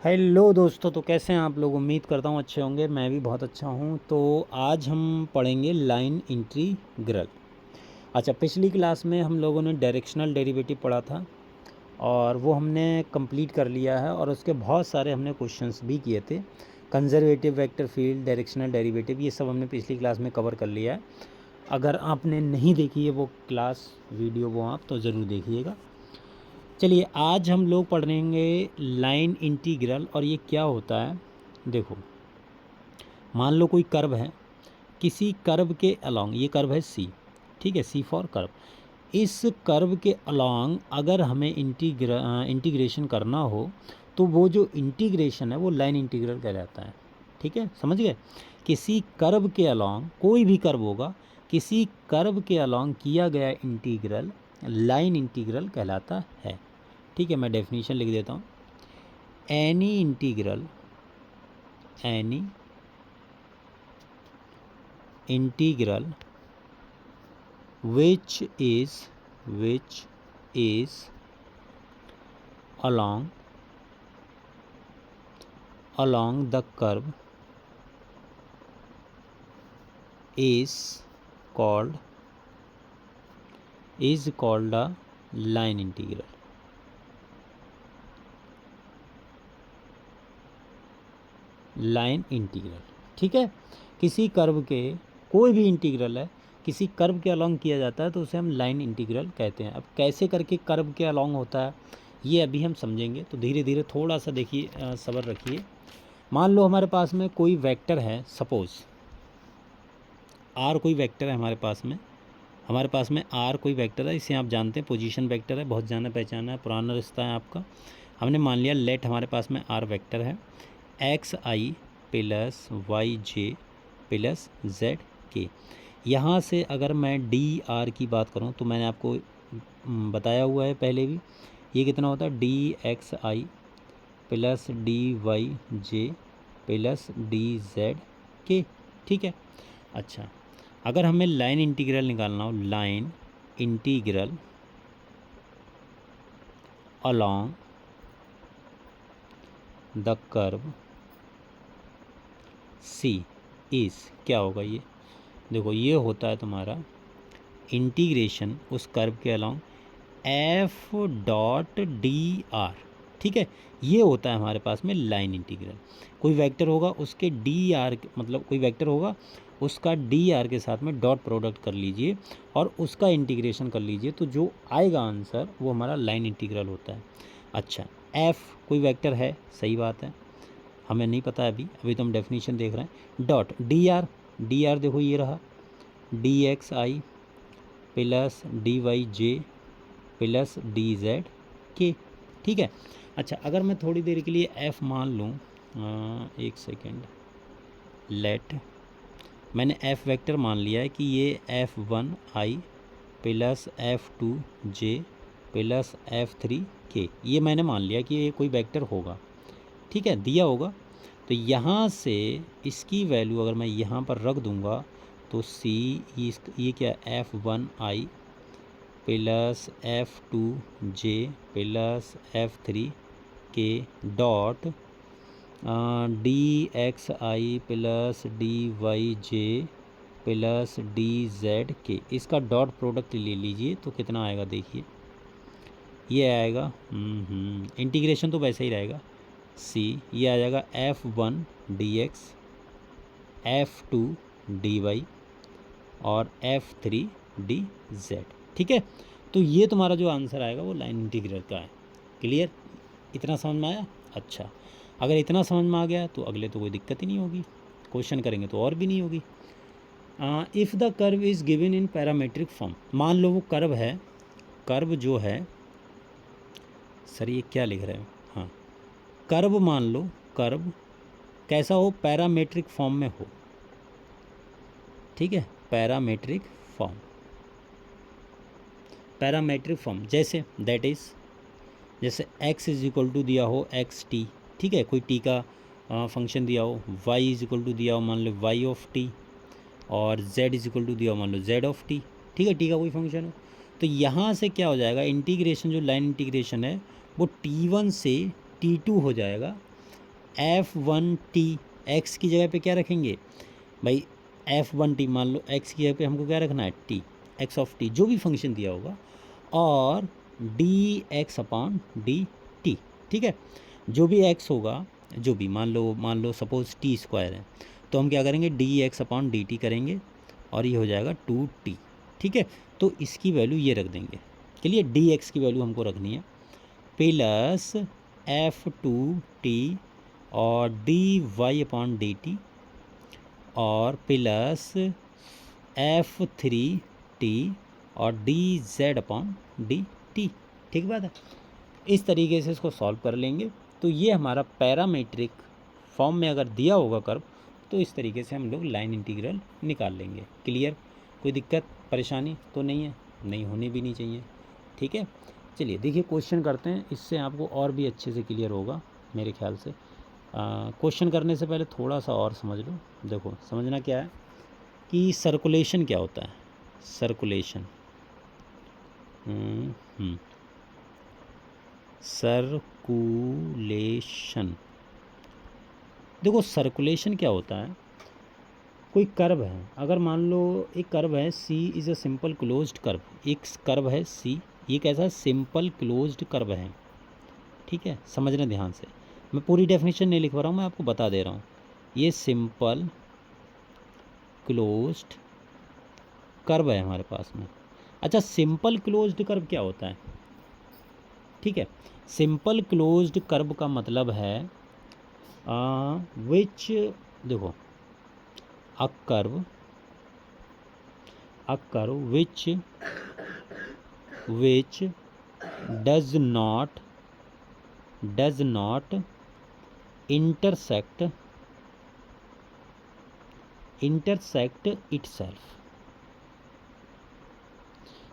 Hello दोस्तों, तो कैसे हैं आप लोग। उम्मीद करता हूँ अच्छे होंगे। मैं भी बहुत अच्छा हूँ। तो आज हम पढ़ेंगे लाइन इंटीग्रल। अच्छा, पिछली क्लास में हम लोगों ने डायरेक्शनल डेरिवेटिव पढ़ा था और वो हमने कंप्लीट कर लिया है और उसके बहुत सारे हमने क्वेश्चंस भी किए थे। Conservative vector field, directional derivative, ये सब हमने पिछली क्लास में कवर कर लिया है। अगर आपने नहीं देखी है वो क्लास वीडियो, वो आप तो ज़रूर देखिएगा। चलिए, आज हम लोग पढ़ेंगे लाइन इंटीग्रल। और ये क्या होता है, देखो, मान लो कोई कर्व है, किसी कर्व के अलोंग, ये कर्व है सी, ठीक है, सी फॉर कर्व। इस कर्व के अलोंग अगर हमें इंटीग्रेशन करना हो तो वो जो इंटीग्रेशन है वो लाइन इंटीग्रल कहलाता है। ठीक है, समझ गए। किसी कर्व के अलोंग, कोई भी कर्व होगा, किसी कर्व के अलोंग किया गया इंटीग्रल लाइन इंटीग्रल कहलाता है। ठीक है, मैं डेफिनेशन लिख देता हूँ। Any integral which is along the curve is called a line integral. Line integral, ठीक है। किसी कर्व के, कोई भी इंटीग्रल है, किसी कर्व के अलोंग किया जाता है तो उसे हम लाइन इंटीग्रल कहते हैं। अब कैसे करके कर्व के अलोंग होता है ये अभी हम समझेंगे, तो धीरे धीरे थोड़ा सा देखिए, सब्र रखिए। मान लो हमारे पास में कोई वेक्टर है, सपोज़ आर कोई वेक्टर है हमारे पास में आर कोई वेक्टर है। इसे आप जानते हैं पोजीशन वेक्टर है, बहुत जाना पहचाना है, पुराना रिश्ता है आपका। हमने मान लिया लेट हमारे पास में आर वेक्टर है, एक्स आई प्लस वाई जे प्लस जेड के। यहाँ से अगर मैं डी आर की बात करूँ तो मैंने आपको बताया हुआ है पहले भी, ये कितना होता है, डी एक्स आई प्लस डी वाई जे प्लस डी जेड के। ठीक है। अच्छा, अगर हमें लाइन इंटीग्रल निकालना हो, line integral along the curve C is, क्या होगा ये, देखो ये होता है तुम्हारा इंटीग्रेशन उस कर्व के along F dot D R. ठीक है, ये होता है हमारे पास में लाइन इंटीग्रल। कोई वेक्टर होगा उसके डी आर, मतलब कोई वेक्टर होगा उसका डी आर के साथ में डॉट प्रोडक्ट कर लीजिए और उसका इंटीग्रेशन कर लीजिए, तो जो आएगा आंसर वो हमारा लाइन इंटीग्रल होता है। अच्छा, एफ कोई वेक्टर है, सही बात है, हमें नहीं पता अभी तो हम डेफिनेशन देख रहे हैं। डॉट डी आर देखो ये रहा, डी एक्स आई प्लस डी वाई जे प्लस डी जेड के। ठीक है। अच्छा, अगर मैं थोड़ी देर के लिए एफ़ मान लूँ, एक सेकेंड, लेट, मैंने एफ़ वेक्टर मान लिया है कि ये एफ़ वन आई प्लस एफ़ टू जे प्लस एफ़ थ्री के, ये मैंने मान लिया कि ये कोई वेक्टर होगा। ठीक है, दिया होगा। तो यहाँ से इसकी वैल्यू अगर मैं यहाँ पर रख दूँगा तो सी, ये क्या, एफ़ वन आई प्लस एफ़ टू जे प्लस एफ़ थ्री के डॉट डी एक्स आई प्लस डी वाई जे प्लस डी जेड के, इसका डॉट प्रोडक्ट ले लीजिए तो कितना आएगा, देखिए ये आएगा, इंटीग्रेशन तो वैसे ही रहेगा, सी ये आ जाएगा F one D X, F two D Y और एफ़ थ्री डी जेड। ठीक है, तो ये तुम्हारा जो आंसर आएगा वो लाइन इंटीग्रल का है। क्लियर, इतना समझ में आया। अच्छा, अगर इतना समझ में आ गया तो अगले तो कोई दिक्कत ही नहीं होगी, क्वेश्चन करेंगे तो और भी नहीं होगी। If the curve is given in parametric form, मान लो वो कर्व है, कर्व जो है, सर ये क्या लिख रहे हो, हाँ, कर्व मान लो, कर्व कैसा हो, पैरामीट्रिक फॉर्म में हो। ठीक है, पैरामीट्रिक फॉर्म जैसे, दैट इज़, जैसे x इज इक्वल टू दिया हो एक्स टी, ठीक है, कोई टी का फंक्शन दिया हो, y इज इक्वल टू दिया हो मान लो y ऑफ टी, और z इज इक्वल टू दिया हो मान लो z ऑफ टी। ठीक है, टी का कोई फंक्शन हो, तो यहाँ से क्या हो जाएगा, इंटीग्रेशन जो लाइन इंटीग्रेशन है वो t1 से t2 हो जाएगा, f1t, x की जगह पे क्या रखेंगे भाई, f1t मान लो, x की जगह पे हमको क्या रखना है, t, x ऑफ t जो भी फंक्शन दिया होगा, और dx अपॉन dt, ठीक है। जो भी x होगा, जो भी मान लो सपोज t स्क्वायर है, तो हम क्या करेंगे, dx अपॉन dt करेंगे, और ये हो जाएगा 2t, ठीक है। तो इसकी वैल्यू ये रख देंगे, क्लियर, dx की वैल्यू हमको रखनी है प्लस f2t और dy अपॉन dt और प्लस f3t और dz अपॉन dt, ठीक बात है। इस तरीके से इसको सॉल्व कर लेंगे। तो ये हमारा पैरामीट्रिक फॉर्म में अगर दिया होगा कर्व, तो इस तरीके से हम लोग लाइन इंटीग्रल निकाल लेंगे। क्लियर, कोई दिक्कत परेशानी तो नहीं है, नहीं होनी भी नहीं चाहिए, ठीक है। चलिए देखिए क्वेश्चन करते हैं, इससे आपको और भी अच्छे से क्लियर होगा मेरे ख्याल से। क्वेश्चन करने से पहले थोड़ा सा और समझ लो। देखो समझना क्या है कि सर्कुलेशन क्या होता है, सर्कुलेशन, सर्कुलेशन, देखो सर्कुलेशन क्या होता है, कोई कर्व है, अगर मान लो एक कर्व है C is a simple closed curve, एक कर्व है C, ये कैसा सिंपल क्लोज्ड कर्व है, ठीक है। समझना ध्यान से, मैं पूरी डेफिनेशन नहीं लिख पा रहा हूँ, मैं आपको बता दे रहा हूँ। ये सिंपल क्लोज्ड कर्व है हमारे पास में। अच्छा, सिंपल क्लोज्ड कर्व क्या होता है, ठीक है। सिंपल क्लोज्ड कर्व का मतलब है विच, देखो a curve which does not intersect itself,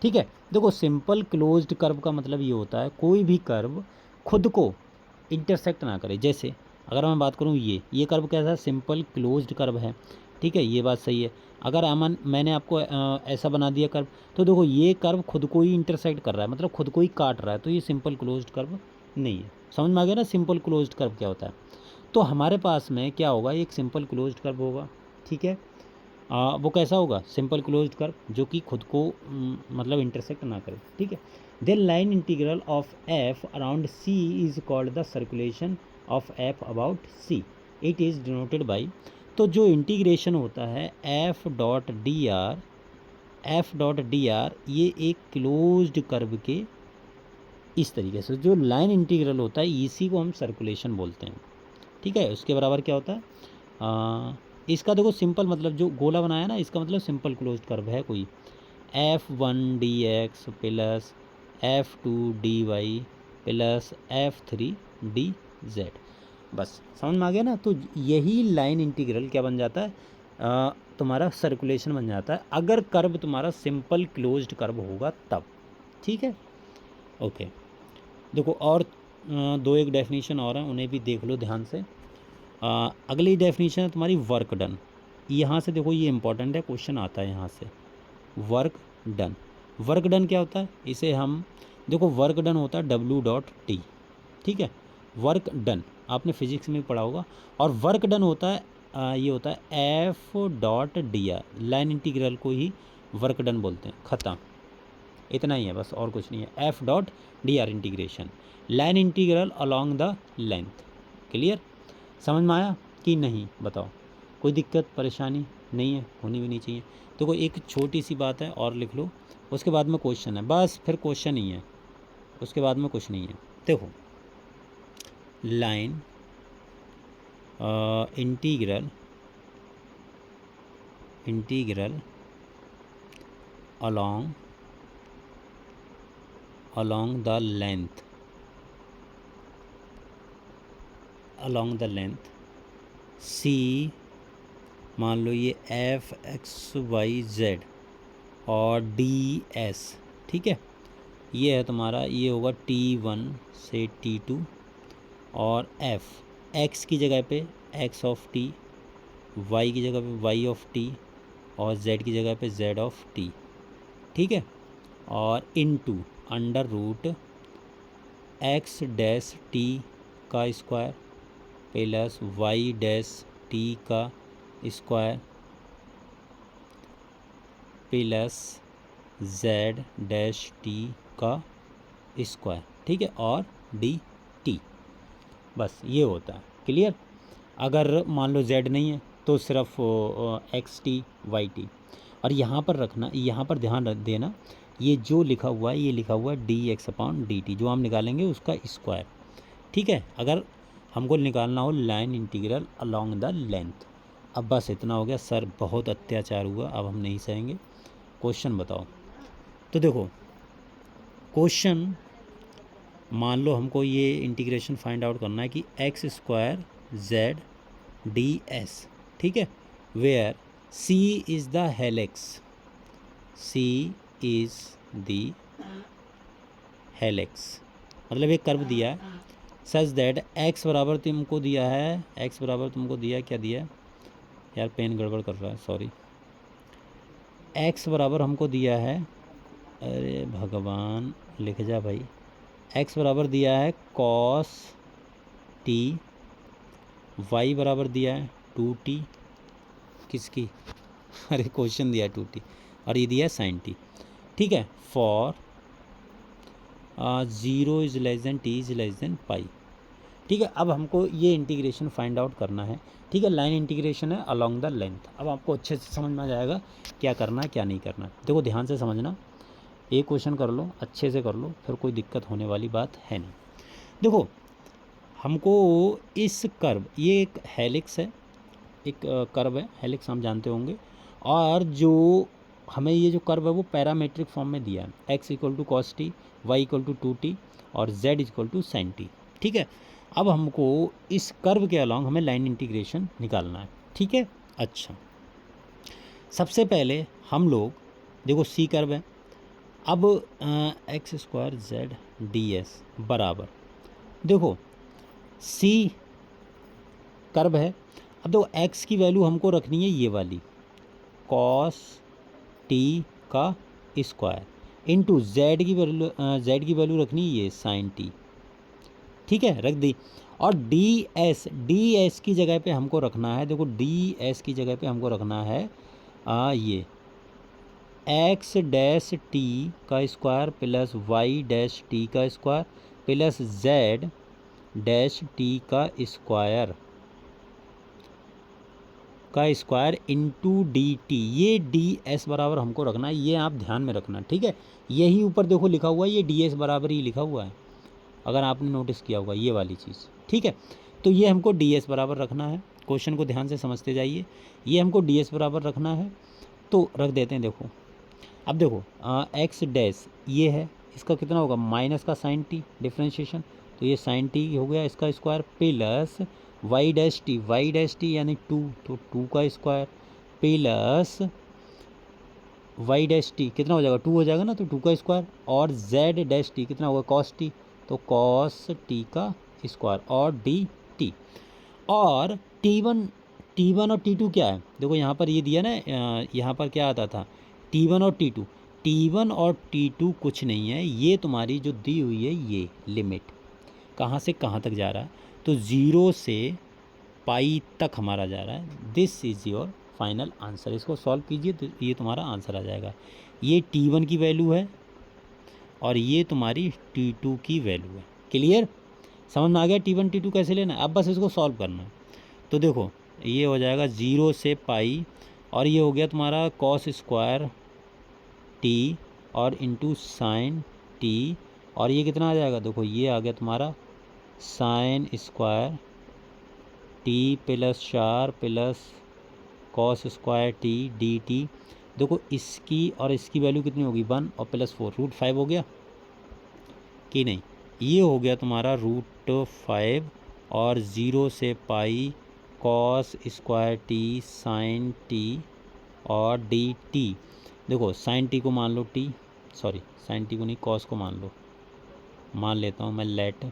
ठीक है। देखो सिंपल क्लोज्ड कर्व का मतलब ये होता है कोई भी कर्व खुद को इंटरसेक्ट ना करे। जैसे अगर मैं बात करूँ, ये कर्व कैसा है, सिंपल क्लोज्ड कर्व है, ठीक है, ये बात सही है। अगर अमन मैंने आपको ऐसा बना दिया कर्व, तो देखो ये कर्व खुद को ही इंटरसेक्ट कर रहा है, मतलब खुद को ही काट रहा है, तो ये सिंपल क्लोज्ड कर्व नहीं है। समझ में आ गया ना सिंपल क्लोज्ड कर्व क्या होता है। तो हमारे पास में क्या होगा, एक सिंपल क्लोज्ड कर्व होगा, ठीक है। वो कैसा होगा, सिंपल क्लोज्ड कर्व जो कि खुद को मतलब इंटरसेक्ट ना करे, ठीक है। Then line integral of F around C is called the circulation of F about C, it is denoted by, तो जो इंटीग्रेशन होता है एफ डॉट डी आर, ये एक क्लोज्ड कर्व के इस तरीके से, जो लाइन इंटीग्रल होता है इसी को हम सर्कुलेशन बोलते हैं, ठीक है। उसके बराबर क्या होता है, इसका देखो सिंपल मतलब जो गोला बनाया ना, इसका मतलब सिंपल क्लोज्ड कर्व है कोई, f1 dx plus f2 dy plus f3 dz, बस समझ में आ गया ना। तो यही लाइन इंटीग्रल क्या बन जाता है, तुम्हारा सर्कुलेशन बन जाता है, अगर कर्व तुम्हारा सिंपल क्लोज्ड कर्व होगा तब, ठीक है। ओके, देखो और दो एक डेफिनेशन और हैं, उन्हें भी देख लो ध्यान से। अगली डेफिनेशन है तुम्हारी वर्क डन। यहाँ से देखो ये इंपॉर्टेंट है, क्वेश्चन आता है यहाँ से, वर्क डन। वर्क डन क्या होता है, इसे हम देखो वर्क डन होता है W.T, ठीक है। वर्क डन आपने फिजिक्स में पढ़ा होगा, और वर्क डन होता है ये होता है F.DR, लाइन इंटीग्रल को ही वर्क डन बोलते हैं, ख़त्म, इतना ही है बस, और कुछ नहीं है। F.DR integration, line integral along the length. Clear, समझ में आया कि नहीं, बताओ, कोई दिक्कत परेशानी नहीं है, होनी भी नहीं चाहिए। तो कोई एक छोटी सी बात है और लिख लो, उसके बाद में क्वेश्चन है, बस फिर क्वेश्चन ही है, उसके बाद में कुछ नहीं है। देखो line integral along the length C, मान लो ये f(x,y,z) और ds, ठीक है। ये है तुम्हारा, ये होगा T1 से T2, और f x की जगह पे x ऑफ t, y की जगह पे y ऑफ t, और z की जगह पे z ऑफ t, ठीक है। और into under root x dash t का square plus y dash t का square plus z dash t का स्क्वायर, ठीक है, और डी टी। बस ये होता है। क्लियर। अगर मान लो जेड नहीं है तो सिर्फ एक्स टी वाई टी। और यहाँ पर रखना, यहाँ पर ध्यान रख देना, ये जो लिखा हुआ है ये लिखा हुआ है D x upon D T, जो हम निकालेंगे उसका स्क्वायर, ठीक है, अगर हमको निकालना हो line integral along the length. अब बस इतना हो गया। सर बहुत अत्याचार हुआ, अब हम नहीं सहेंगे। क्वेश्चन बताओ। तो देखो क्वेश्चन, मान लो हमको ये इंटीग्रेशन फाइंड आउट करना है कि X square Z D S, ठीक है, where C is the helix, C is the helix, मतलब एक कर्व दिया है सच दैट एक्स बराबर तुमको दिया है, एक्स बराबर तुमको दिया है, क्या दिया है यार, पेन गड़बड़ कर रहा है, सॉरी, एक्स बराबर हमको दिया है, अरे भगवान लिख जा भाई, एक्स बराबर दिया है कॉस टी, वाई बराबर दिया है 2t, किसकी अरे क्वेश्चन दिया है 2t, और ये दिया है साइन टी, ठीक है, for 0 is less than t is less than pi, ठीक है। अब हमको ये इंटीग्रेशन फाइंड आउट करना है, ठीक है, लाइन इंटीग्रेशन है अलोंग द लेंथ। अब आपको अच्छे से समझ में आ जाएगा क्या करना है क्या नहीं करना है। देखो ध्यान से समझना, एक क्वेश्चन कर लो, अच्छे से कर लो, फिर कोई दिक्कत होने वाली बात है नहीं। देखो हमको इस कर्व, ये एक हेलिक्स है, एक कर्व है, हेलिक्स हम जानते होंगे, और जो हमें ये जो कर्व है वो पैरामेट्रिक फॉर्म में दिया है, x equal to cos t, y equal to 2t और z equal to sine t, ठीक है। अब हमको इस कर्व के अलॉन्ग हमें लाइन इंटीग्रेशन निकालना है, ठीक है। अच्छा, सबसे पहले हम लोग देखो सी कर्व है, अब x square Z D s बराबर, देखो सी कर्व है, अब देखो एक्स की वैल्यू हमको रखनी है ये वाली कॉस टी का स्क्वायर इंटू जेड की वैल्यू रखनी है ये साइन टी, ठीक है, रख दी। और डी एस की जगह पे हमको रखना है, देखो डी एस की जगह पे हमको रखना है ये एक्स डैश टी का square plus y dash t का square plus z dash t का स्क्वायर इंटू डी टी, ये डी एस बराबर हमको रखना है, ये आप ध्यान में रखना, ठीक है। यही ऊपर देखो लिखा हुआ है, ये डी एस बराबर ही लिखा हुआ है, अगर आपने नोटिस किया होगा ये वाली चीज़, ठीक है। तो ये हमको डी एस बराबर रखना है, क्वेश्चन को ध्यान से समझते जाइए, ये हमको डी एस बराबर रखना है, तो रख देते हैं। देखो अब देखो एक्स डैश ये है, इसका कितना होगा माइनस का साइन टी डिफ्रेंशिएशन, तो ये साइन टी हो गया इसका square plus y dash t यानी 2, तो 2 का square plus y dash t कितना हो जाएगा 2 हो जाएगा ना, तो 2 का स्क्वायर, और जेड डैश टी कितना होगा कॉस टी, तो कॉस टी का स्क्वायर और डी टी। और टी वन और टी टू क्या है, देखो यहाँ पर ये दिया ना, यहाँ पर क्या आता था टी वन और टी टू कुछ नहीं है, ये तुम्हारी जो दी हुई है ये लिमिट कहाँ से कहाँ तक जा रहा है, तो 0 से पाई तक हमारा जा रहा है। This is your final answer, इसको सॉल्व कीजिए तो ये तुम्हारा आंसर आ जाएगा। ये T1 की वैल्यू है और ये तुम्हारी T2 की वैल्यू है। क्लियर, समझ में आ गया T1 T2 कैसे लेना है, अब बस इसको सॉल्व करना है। तो देखो ये हो जाएगा 0 से पाई, और ये हो गया तुम्हारा कॉस स्क्वायर टी और इंटू साइन टी, और ये कितना आ जाएगा, देखो ये आ गया तुम्हारा sine square T plus 4 plus cos square T d t. देखो इसकी और इसकी वैल्यू कितनी होगी 1 और प्लस 4 √5 हो गया कि नहीं, ये हो गया तुम्हारा √5 और 0 से pi cos square t sine t और डी टी। देखो साइन टी को मान लो टी, सॉरी साइन टी को नहीं कॉस को मान लो, मान लेता हूँ मैं लेट,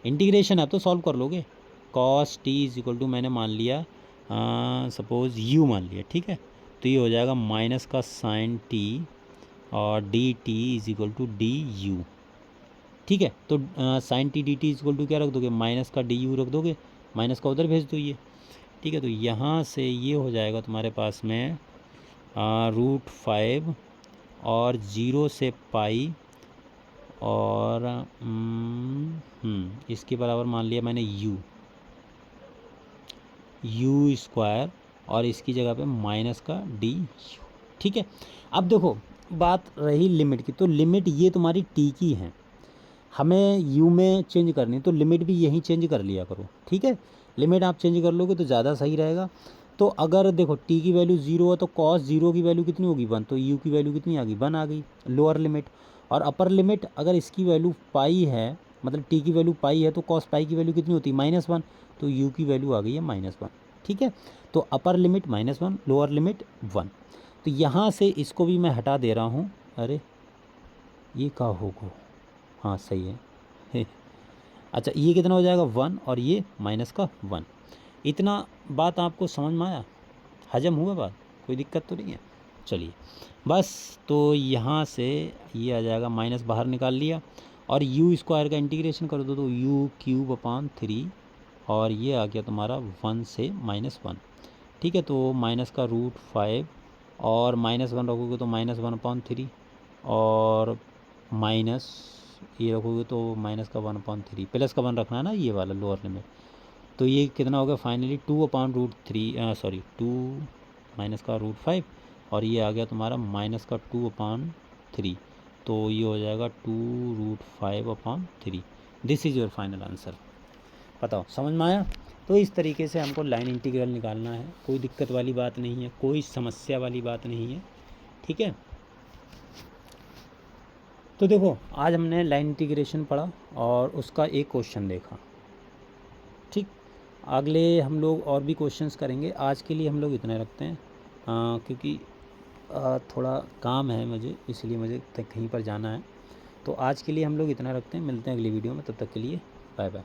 इंटीग्रेशन है तो सॉल्व कर लोगे, cos t is equal to मैंने मान लिया सपोज़ यू मान लिया, ठीक है, तो ये हो जाएगा माइनस का साइन टी और d t is equal to d u, ठीक है। तो sine t d t equal to क्या रख दोगे, माइनस का डी यू रख दोगे, माइनस का उधर भेज दो ये, ठीक है। तो यहाँ से ये हो जाएगा तुम्हारे पास में √5 और 0 से पाई और इसके बराबर मान लिया मैंने यू स्क्वायर और इसकी जगह पे माइनस का डी यू, ठीक है। अब देखो बात रही लिमिट की, तो लिमिट ये तुम्हारी टी की है, हमें यू में चेंज करनी, तो लिमिट भी यहीं चेंज कर लिया करो, ठीक है। लिमिट आप चेंज कर लोगे तो ज़्यादा सही रहेगा। तो अगर देखो टी की वैल्यू 0 है तो कॉस 0 की वैल्यू कितनी होगी 1, तो यू की वैल्यू कितनी आ गई 1 आ गई, लोअर लिमिट। और अपर लिमिट अगर इसकी वैल्यू पाई है, मतलब टी की वैल्यू पाई है, तो कॉस पाई की वैल्यू कितनी होती है -1, तो यू की वैल्यू आ गई है -1, ठीक है। तो अपर लिमिट -1, लोअर लिमिट 1। तो यहाँ से इसको भी मैं हटा दे रहा हूँ, अरे ये क्या होगा, हाँ सही है अच्छा ये कितना हो जाएगा 1 और ये माइनस का 1। इतना बात आपको समझ में आया, हजम हुआ बात, कोई दिक्कत तो नहीं है। चलिए बस, तो यहाँ से ये आ जाएगा, माइनस बाहर निकाल लिया और यू स्क्वायर का इंटीग्रेशन कर दो, तो u³ और ये आ गया तुम्हारा 1 से -1, ठीक है। तो माइनस का √5 और -1 रखोगे तो -1/3 और माइनस ये रखोगे तो माइनस का 1/3, प्लस का 1 रखना है ना ये वाला लोअर लिमिट। तो ये कितना हो गया फाइनली 2/√3 माइनस का √5 और ये आ गया तुम्हारा माइनस का 2/3, तो ये हो जाएगा 2√5/3। This is your final answer. बताओ समझ में आया। तो इस तरीके से हमको लाइन इंटीग्रल निकालना है, कोई दिक्कत वाली बात नहीं है, कोई समस्या वाली बात नहीं है, ठीक है। तो देखो आज हमने लाइन इंटीग्रेशन पढ़ा और उसका एक क्वेश्चन देखा, ठीक। अगले हम लोग और भी क्वेश्चंस करेंगे, आज के लिए हम लोग इतने रखते हैं क्योंकि थोड़ा काम है मुझे, इसलिए मुझे कहीं पर जाना है। तो आज के लिए हम लोग इतना रखते हैं, मिलते हैं अगली वीडियो में, तब तक के लिए बाय बाय।